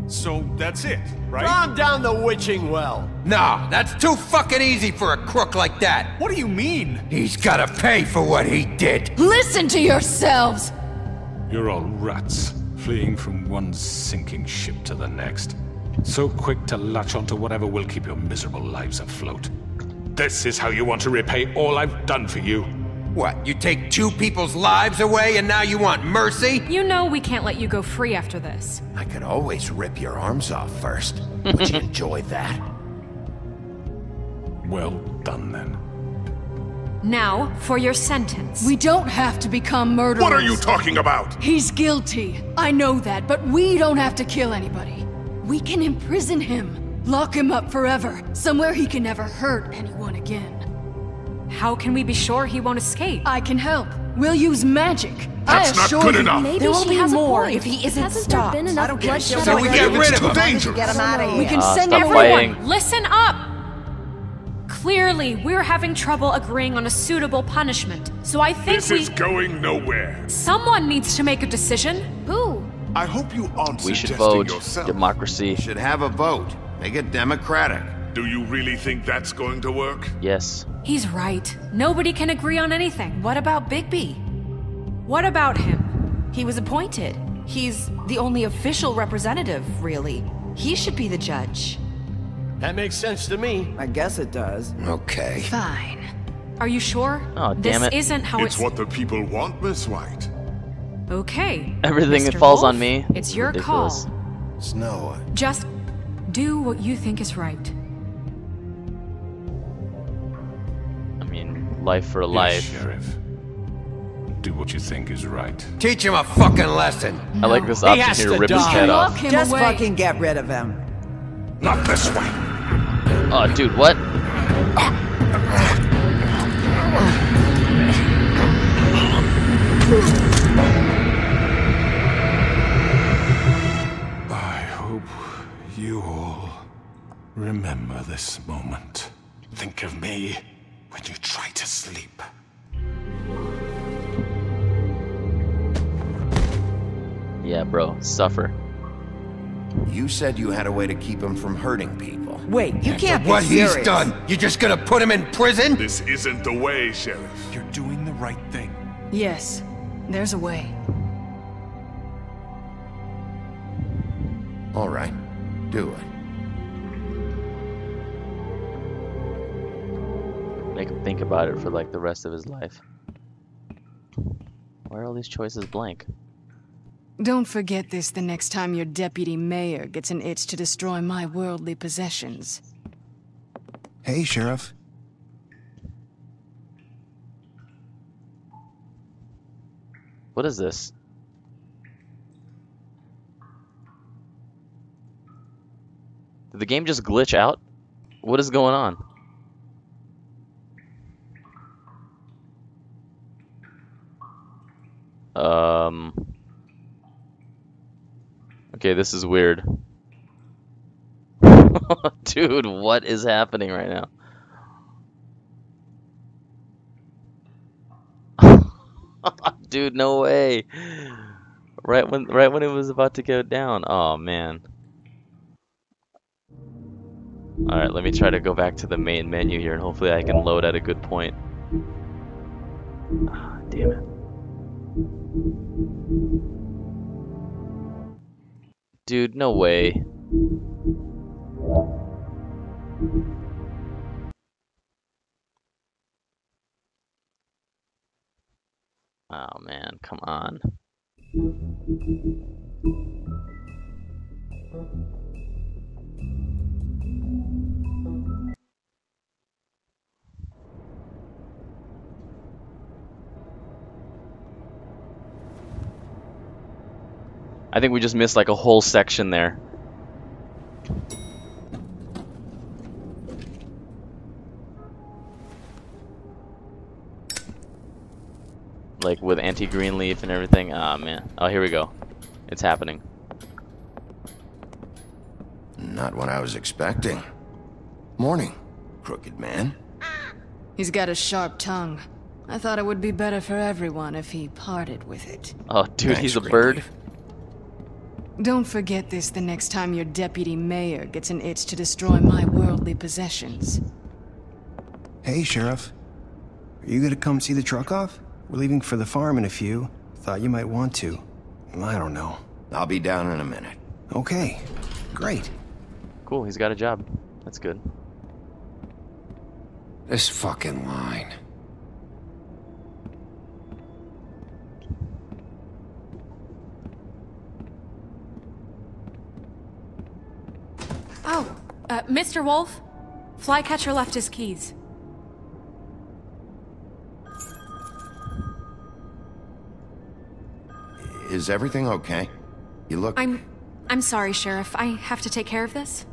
So that's it, right? Throw him down the witching well. No, that's too fucking easy for a crook like that. What do you mean? He's gotta pay for what he did. Listen to yourselves! You're all rats, fleeing from one sinking ship to the next. So quick to latch onto whatever will keep your miserable lives afloat. This is how you want to repay all I've done for you. What, you take 2 people's lives away and now you want mercy? You know we can't let you go free after this. I could always rip your arms off first. Would you enjoy that? Well done, then. Now, for your sentence. We don't have to become murderers. What are you talking about? He's guilty. I know that, but we don't have to kill anybody. We can imprison him. Lock him up forever. Somewhere he can never hurt anyone again. How can we be sure he won't escape? I can help. We'll use magic. That's not good enough. Maybe there will she be has more a point. if he isn't Hasn't stopped. there been enough bloodshed So we get rid of him. Dangerous. Get him out of here. We can send stop everyone. fighting. Listen up! Clearly, we're having trouble agreeing on a suitable punishment. So I think This is going nowhere. someone needs to make a decision. Who? I hope you aren't We should suggesting vote. yourself. Democracy. Should have a vote. Make it democratic. Do you really think that's going to work? Yes. He's right. Nobody can agree on anything. What about Bigby? What about him? He was appointed. He's the only official representative, really. He should be the judge. That makes sense to me. I guess it does. Okay. Fine. Are you sure? Oh, damn it. This isn't how It's what the people want, Miss White. Okay. Everything Mr. falls Wolf, on me. It's your Ridiculous. call. Snow. Just do what you think is right. I mean, life for a life. Yes, Sheriff. Do what you think is right. Teach him a fucking lesson. I like this He option has here, to rip his die. head Lock off. him Just away. fucking get rid of him. Not this way. Oh, dude, what? I hope you all remember this moment. Think of me when you try to sleep. Yeah, bro, suffer. You said you had a way to keep him from hurting people. Wait, you can't be What serious. he's done, you're just gonna put him in prison? This isn't the way, Sheriff. You're doing the right thing. Yes, there's a way. All right. Do it. Make him think about it for like the rest of his life. Why are all these choices blank? Don't forget this the next time your deputy mayor gets an itch to destroy my worldly possessions. Hey, Sheriff. What is this? Did the game just glitch out? What is going on? Okay, this is weird. Dude, what is happening right now? Dude, no way. Right when it was about to go down. Oh man. Alright, let me try to go back to the main menu here and hopefully I can load at a good point. Ah, damn it. Dude, no way. Oh man, come on. I think we just missed like a whole section there. Like with anti-Greenleaf and everything. Ah, man. Oh, here we go. It's happening. Not what I was expecting. Morning, crooked man. He's got a sharp tongue. I thought it would be better for everyone if he parted with it. Oh, dude, he's a bird. Don't forget this the next time your deputy mayor gets an itch to destroy my worldly possessions. Hey, Sheriff. Are you gonna come see the truck off? We're leaving for the farm in a few. Thought you might want to. I don't know. I'll be down in a minute. Okay, great. Cool, he's got a job. That's good. This fucking line. Oh, Mr. Wolf? Flycatcher left his keys. Is everything okay? You look... I'm sorry, Sheriff. I have to take care of this.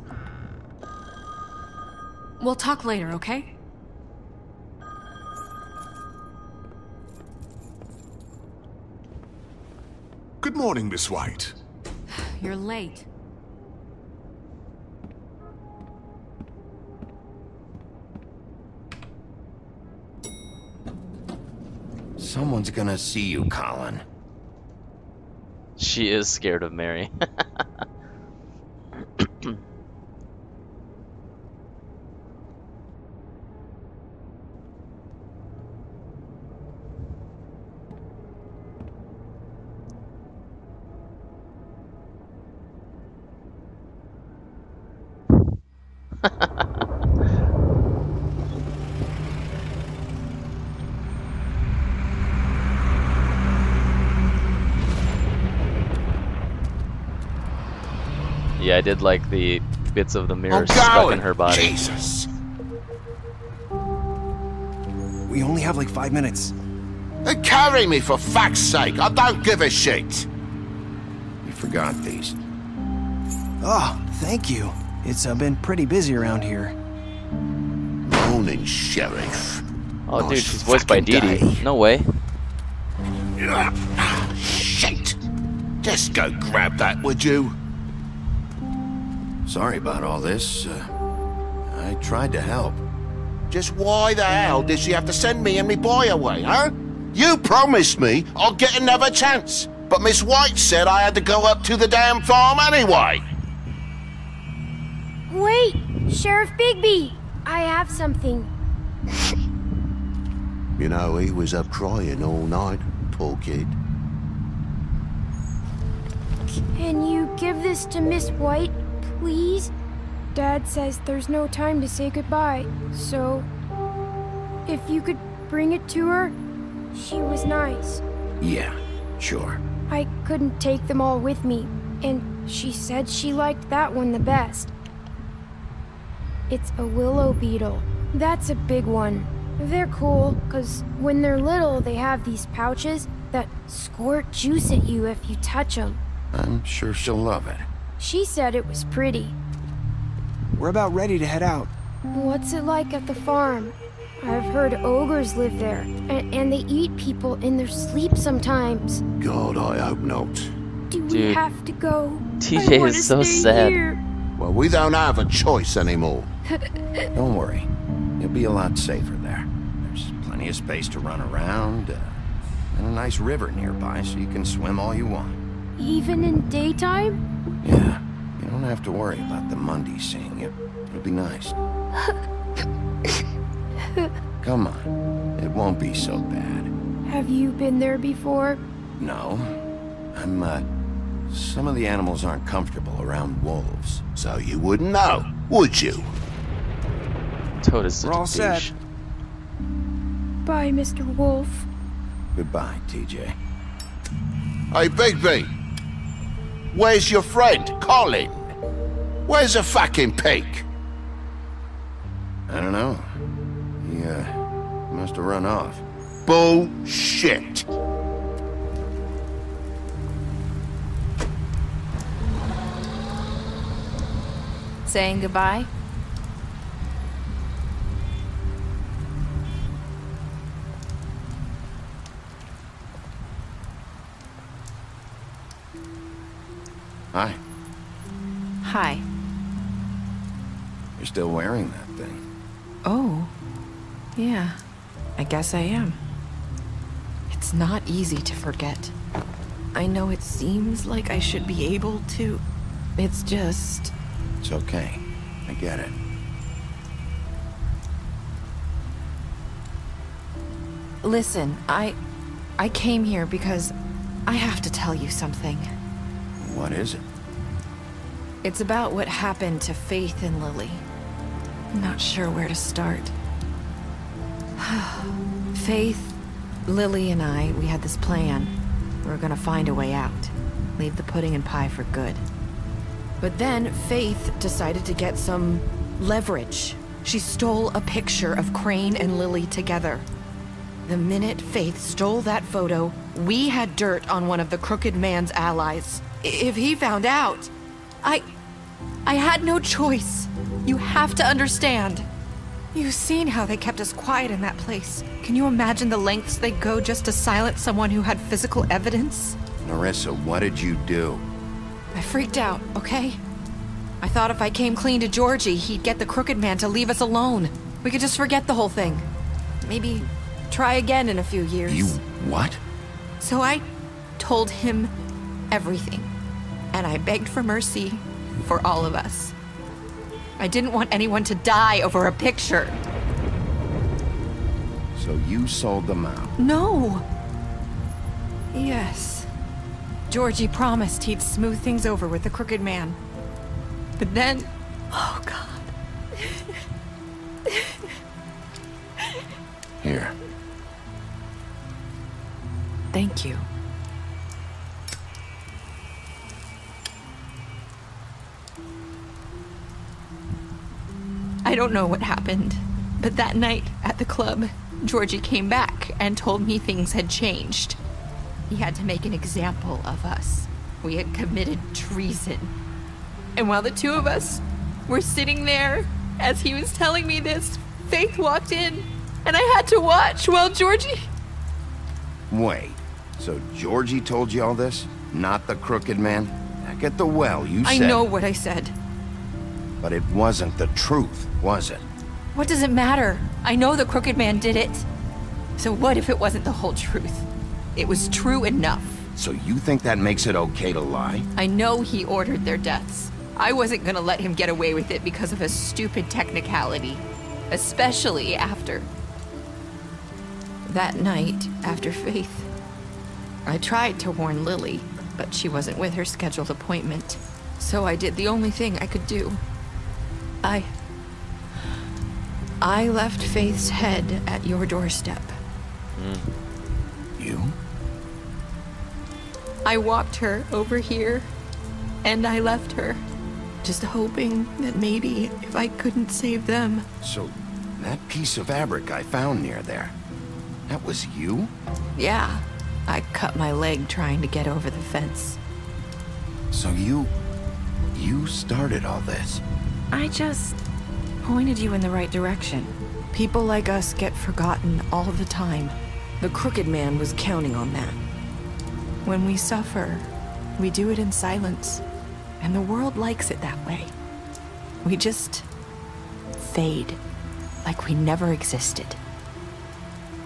We'll talk later, okay? Good morning, Miss White. You're late. Someone's gonna see you, Colin. She is scared of Mary. Yeah, I did like the bits of the mirror stuck in her body. Jesus. We only have like 5 minutes. Carry me for fuck's sake. I don't give a shit. You forgot these. Oh, thank you. It's been pretty busy around here. Morning, Sheriff. Oh, nice dude, she's voiced by Dee Dee. No way. Shit. Just go grab that, would you? Sorry about all this. I tried to help. Just why the hell did she have to send me and me boy away, huh? You promised me I'd get another chance, but Miss White said I had to go up to the damn farm anyway. Wait, Sheriff Bigby, I have something. You know, he was up crying all night, poor kid. Can you give this to Miss White, please? Dad says there's no time to say goodbye, so if you could bring it to her, she was nice. Yeah, sure. I couldn't take them all with me, and she said she liked that one the best. It's a willow beetle. That's a big one. They're cool, because when they're little, they have these pouches that squirt juice at you if you touch them. I'm sure she'll love it. She said it was pretty. We're about ready to head out. What's it like at the farm? I've heard ogres live there, and they eat people in their sleep sometimes. God, I hope not. Do we have to go? TJ is so sad. Here. Well, we don't have a choice anymore. Don't worry. You'll be a lot safer there. There's plenty of space to run around, and a nice river nearby so you can swim all you want. Even in daytime? Yeah. You don't have to worry about the Mundies seeing you. It'll be nice. Come on. It won't be so bad. Have you been there before? No. Some of the animals aren't comfortable around wolves. So you wouldn't know, would you? Toad is such We're all a set. douche. Bye, Mr. Wolf. Goodbye, TJ. Hey, Bigby. Where's your friend, Colin? Where's the fucking pig? I don't know. He, must have run off. Bullshit. Saying goodbye? Hi. Hi. You're still wearing that thing. Oh. Yeah. I guess I am. It's not easy to forget. I know it seems like I should be able to. It's just... It's okay. I get it. Listen, I came here because I have to tell you something. What is it? It's about what happened to Faith and Lily. I'm not sure where to start. Faith, Lily, and I, we had this plan. We were gonna find a way out. Leave the pudding and pie for good. But then Faith decided to get some leverage. She stole a picture of Crane and Lily together. The minute Faith stole that photo, we had dirt on one of the Crooked Man's allies. If he found out, I had no choice. You have to understand. You've seen how they kept us quiet in that place. Can you imagine the lengths they go just to silence someone who had physical evidence? Narissa, what did you do? I freaked out, okay? I thought if I came clean to Georgie, he'd get the Crooked Man to leave us alone. We could just forget the whole thing. Maybe try again in a few years. You what? So I told him everything. And I begged for mercy for all of us. I didn't want anyone to die over a picture. So you sold them out? No. Yes. Georgie promised he'd smooth things over with the Crooked Man. But then... Oh, God. Here. Thank you. I don't know what happened, but that night at the club, Georgie came back and told me things had changed. He had to make an example of us. We had committed treason. And while the two of us were sitting there, as he was telling me this, Faith walked in, and I had to watch while Georgie... Wait, so Georgie told you all this? Not the Crooked Man? Back at the well, you said... I know what I said. But it wasn't the truth, was it? What does it matter? I know the Crooked Man did it. So what if it wasn't the whole truth? It was true enough. So you think that makes it okay to lie? I know he ordered their deaths. I wasn't gonna let him get away with it because of a stupid technicality. Especially after... That night, after Faith, I tried to warn Lily, but she wasn't with her scheduled appointment. So I did the only thing I could do. I left Faith's head at your doorstep. You? I walked her over here, and I left her, just hoping that maybe if I couldn't save them. So, that piece of fabric I found near there, that was you? Yeah, I cut my leg trying to get over the fence. So you started all this? I just pointed you in the right direction. People like us get forgotten all the time. The Crooked Man was counting on that. When we suffer, we do it in silence, and the world likes it that way. We just fade, like we never existed.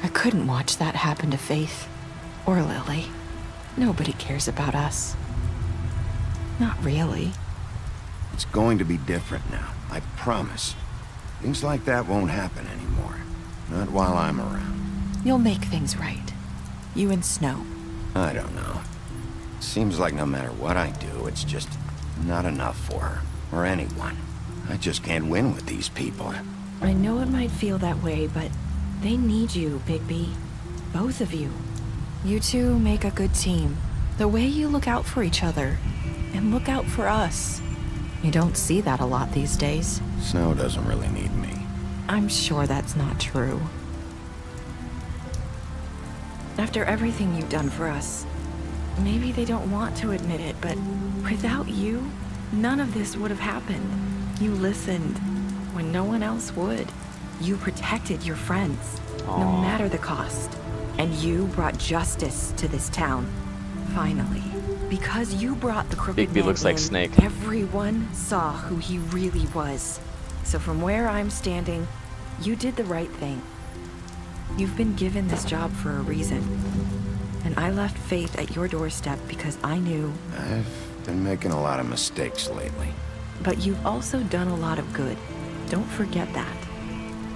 I couldn't watch that happen to Faith, or Lily. Nobody cares about us. Not really. It's going to be different now, I promise. Things like that won't happen anymore. Not while I'm around. You'll make things right. You and Snow. I don't know. Seems like no matter what I do, it's just not enough for her. Or anyone. I just can't win with these people. I know it might feel that way, but they need you, Bigby. Both of you. You two make a good team. The way you look out for each other, and look out for us. You don't see that a lot these days. Snow doesn't really need me. I'm sure that's not true. After everything you've done for us, maybe they don't want to admit it, but without you, none of this would have happened. You listened when no one else would. You protected your friends, no matter the cost. And you brought justice to this town. Finally. Because you brought the crooked man looks like in, Snake. Everyone saw who he really was. So from where I'm standing, you did the right thing. You've been given this job for a reason. And I left Faith at your doorstep because I knew... I've been making a lot of mistakes lately. But you've also done a lot of good. Don't forget that.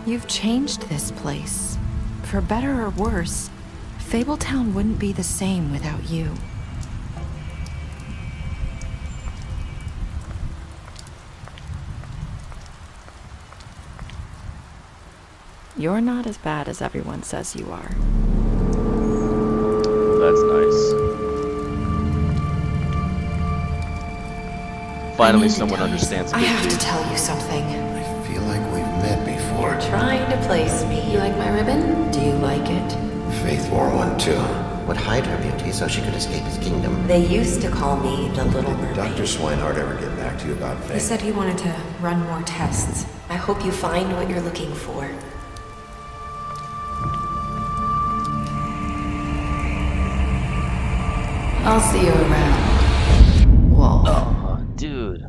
You've changed this place. For better or worse, Fabletown wouldn't be the same without you. You're not as bad as everyone says you are. That's nice. Finally, someone understands me. I have to tell you something. I feel like we've met before. You're trying to place me. You like my ribbon? Do you like it? Faith wore one too. Would hide her beauty so she could escape his kingdom. They used to call me the Little Mermaid. Did Dr. Swinehart ever get back to you about Faith? He said he wanted to run more tests. I hope you find what you're looking for. I'll see you around. Wolf. Oh, dude.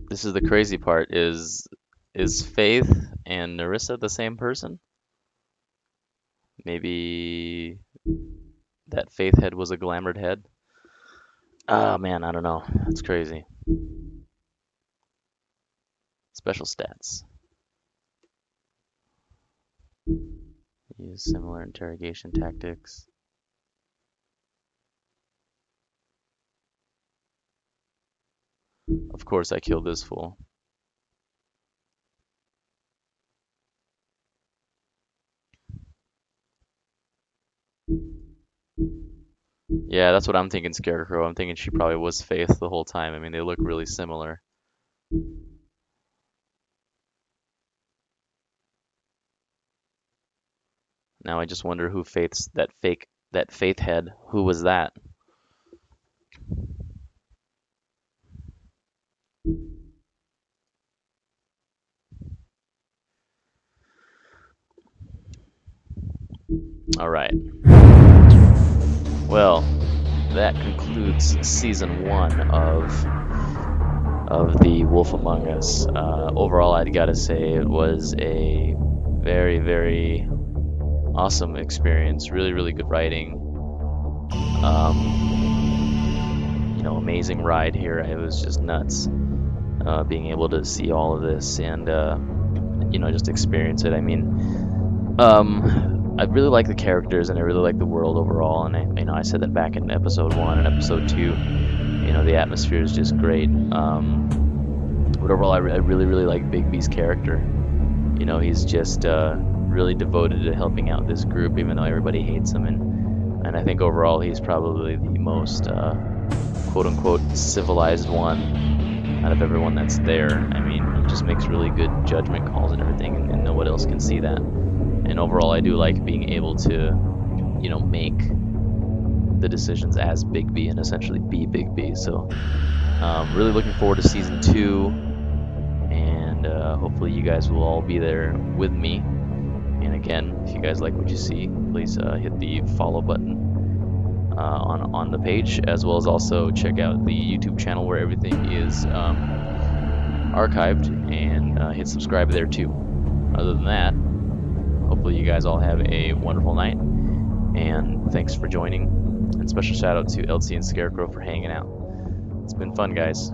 This is the crazy part, is Faith and Nerissa the same person? Maybe that Faith head was a glamored head? Oh man, I don't know. That's crazy. Special stats. Use similar interrogation tactics. Of course I killed this fool. Yeah, that's what I'm thinking, Scarecrow. I'm thinking she probably was Faith the whole time. I mean, they look really similar. Now I just wonder who Faith's that Faith head. Who was that? All right. Well, that concludes season 1 of The Wolf Among Us. Overall, I'd gotta say it was a very, very awesome experience. Really, really good writing. You know, amazing ride here. It was just nuts. Being able to see all of this and you know, just experience it. I mean, I really like the characters and I really like the world overall, and I said that back in episode 1 and episode 2. You know, the atmosphere is just great. But overall, I really like Bigby's character. You know, he's just really devoted to helping out this group, even though everybody hates him. And I think overall, he's probably the most quote-unquote civilized one out of everyone that's there. I mean, he just makes really good judgment calls and everything, and no one else can see that. And overall, I do like being able to, you know, make the decisions as Bigby and essentially be Bigby. So, really looking forward to season 2, and hopefully you guys will all be there with me. And again, if you guys like what you see, please hit the follow button on the page, as well as also check out the YouTube channel where everything is archived, and hit subscribe there too. Other than that, hopefully you guys all have a wonderful night, and thanks for joining, and special shout out to LC and Scarecrow for hanging out. It's been fun, guys.